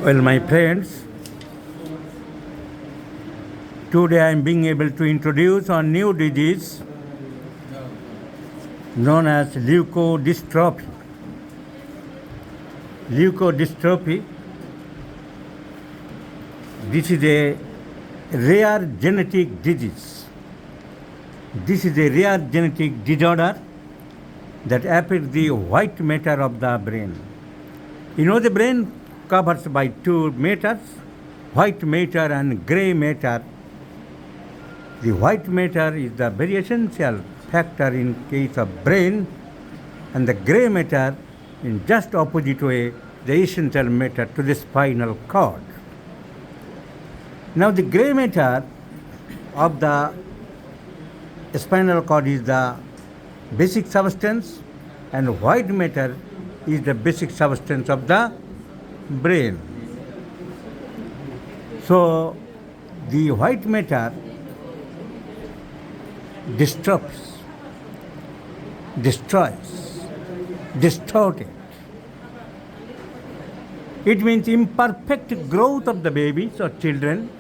Well, my friends, today I am being able to introduce a new disease known as leukodystrophy. Leukodystrophy, this is a rare genetic disease. This is a rare genetic disorder that affects the white matter of the brain. You know, the brain covers by two matters, white matter and gray matter. The white matter is the very essential factor in case of brain, and the gray matter in just opposite way, the essential matter to the spinal cord. Now the gray matter of the spinal cord is the basic substance, and white matter is the basic substance of the brain. So the white matter disrupts, destroys, distorted. It means imperfect growth of the babies or children.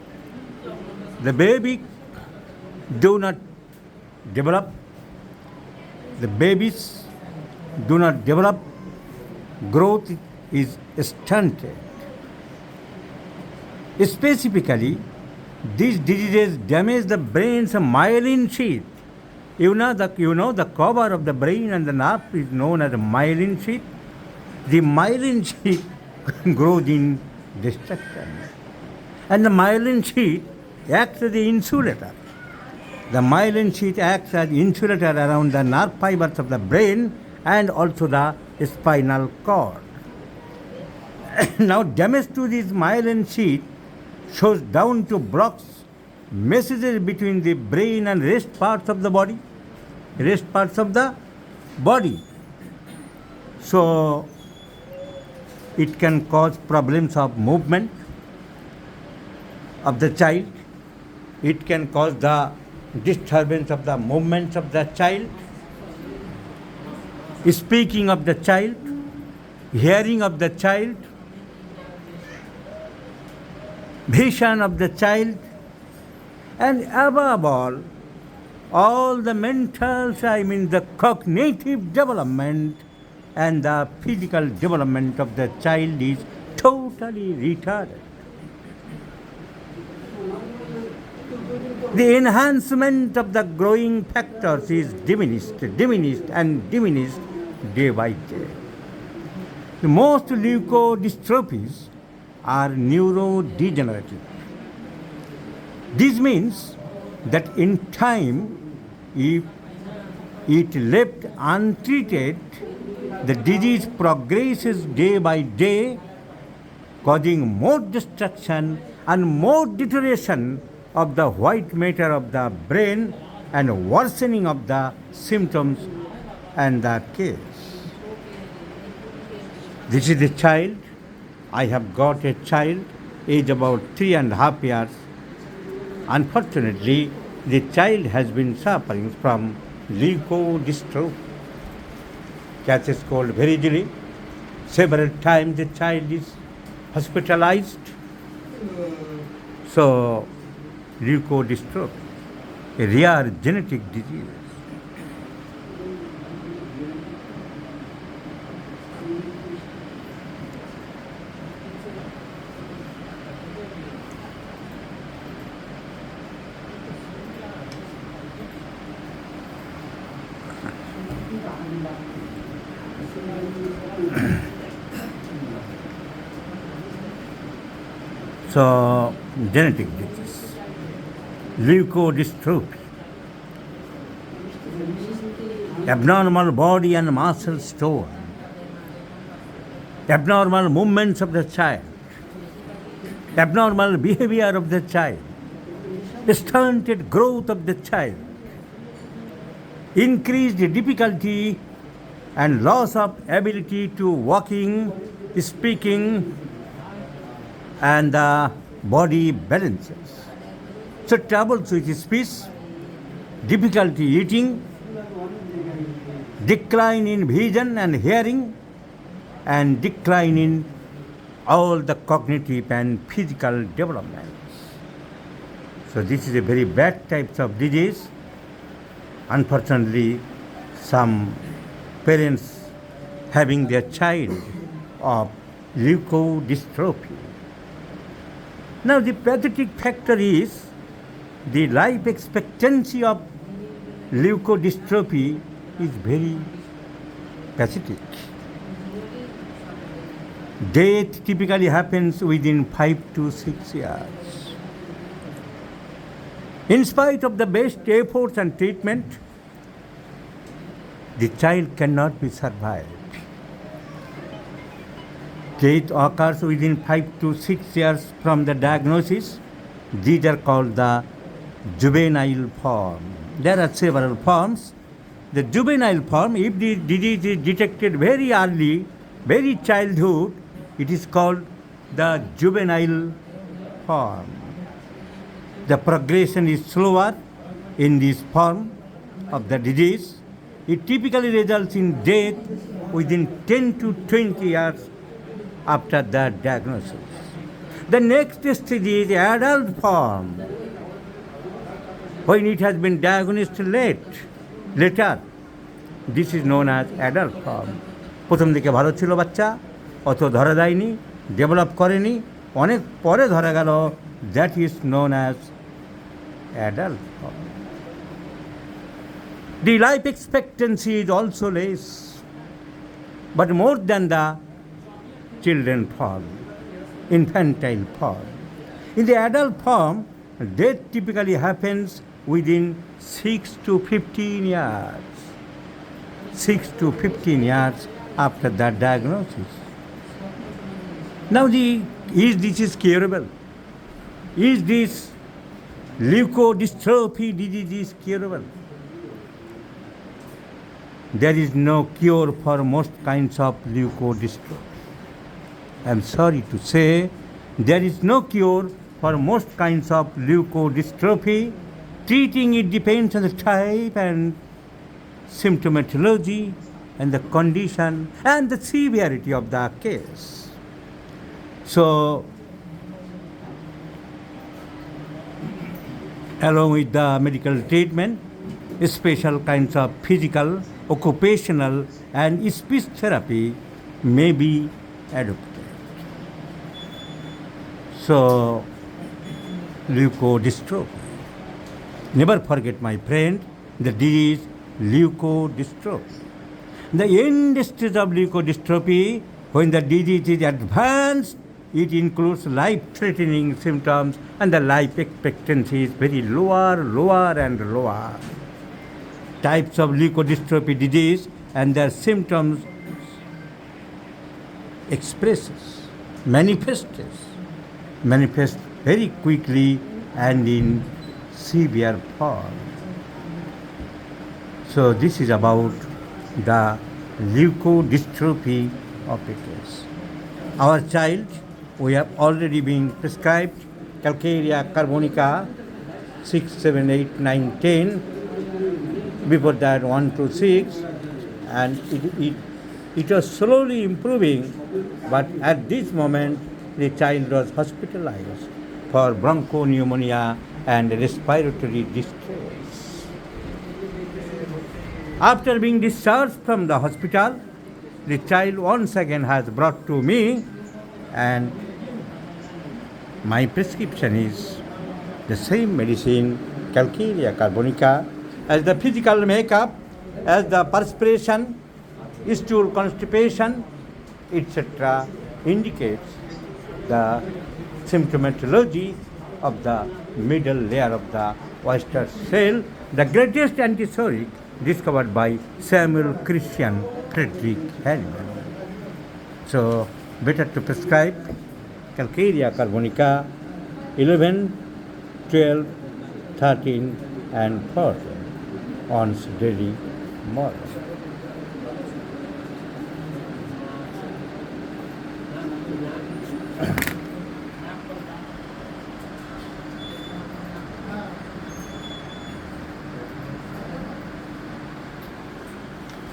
The baby do not develop. The babies do not develop. Growth is stunted. Specifically, these diseases damage the brain's myelin sheath. You know the cover of the brain and the nerve is known as a myelin sheath. The myelin sheath grows in destruction, and the myelin sheath acts as the insulator. The myelin sheath acts as insulator around the nerve fibers of the brain and also the spinal cord. Now damage to this myelin sheath shows down to blocks messages between the brain and rest parts of the body. So it can cause problems of movement of the child. It can cause the disturbance of the movements of the child, speaking of the child, hearing of the child, vision of the child, and above all the mental, the cognitive development and the physical development of the child is totally retarded. The enhancement of the growing factors is diminished day by day. The most leukodystrophies are neurodegenerative. This means that in time, if it left untreated, the disease progresses day by day, causing more destruction and more deterioration of the white matter of the brain and worsening of the symptoms and the case. This is the child. I have got a child, age about 3.5 years. Unfortunately, the child has been suffering from leukodystrophy. Cat is cold very easily. Several times the child is hospitalized. So, leukodystrophy, a rare genetic disease. So, genetic disease, leukodystrophy, abnormal body and muscle tone, abnormal movements of the child, abnormal behavior of the child, stunted growth of the child, increased difficulty and loss of ability to walking, speaking, and the body balances. So troubles with speech, difficulty eating, decline in vision and hearing, and decline in all the cognitive and physical developments. So this is a very bad type of disease. Unfortunately, some parents having their child of leukodystrophy. Now the pathetic factor is the life expectancy of leukodystrophy is very pathetic. Death typically happens within 5 to 6 years. In spite of the best efforts and treatment, the child cannot be survived. Death occurs within 5 to 6 years from the diagnosis. These are called the juvenile form. There are several forms. The juvenile form, if the disease is detected very early, very childhood, it is called the juvenile form. The progression is slower in this form of the disease. It typically results in death within 10 to 20 years after the diagnosis. The next stage is adult form. When it has been diagnosed later, this is known as adult form. প্রথম দিকে ভালো ছিল বাচ্চা, অত ধরা দেয়নি, develop করেনি, অনেক পরে ধরা গেল, that is known as adult form. The life expectancy is also less, but more than the children form, infantile form. In the adult form, death typically happens within 6 to 15 years. 6 to 15 years after the diagnosis. Now, is this curable? Is this leukodystrophy disease is curable? There is no cure for most kinds of leukodystrophy. I am sorry to say, there is no cure for most kinds of leukodystrophy. Treating it depends on the type and symptomatology and the condition and the severity of the case. So, along with the medical treatment, special kinds of physical, occupational and speech therapy may be adopted. So, leukodystrophy. Never forget, my friend, the disease leukodystrophy. The end stage of leukodystrophy, when the disease is advanced, it includes life-threatening symptoms and the life expectancy is very lower and lower. Types of leukodystrophy disease and their symptoms manifest very quickly and in severe form. So this is about the leukodystrophy of the case. Our child, we have already been prescribed Calcarea carbonica 6, 7, 8, 9, 10. Before that 1 to 6, and it was slowly improving, but at this moment the child was hospitalized for bronchopneumonia and respiratory distress. After being discharged from the hospital, the child once again has brought to me, and my prescription is the same medicine, Calcarea carbonica, as the physical makeup, as the perspiration, stool constipation, etc. indicates the symptomatology of the middle layer of the oyster cell, the greatest antipsychotic discovered by Samuel Christian Friedrich Hellman. So, better to prescribe Calcarea carbonica 11, 12, 13 and 14 on daily morning.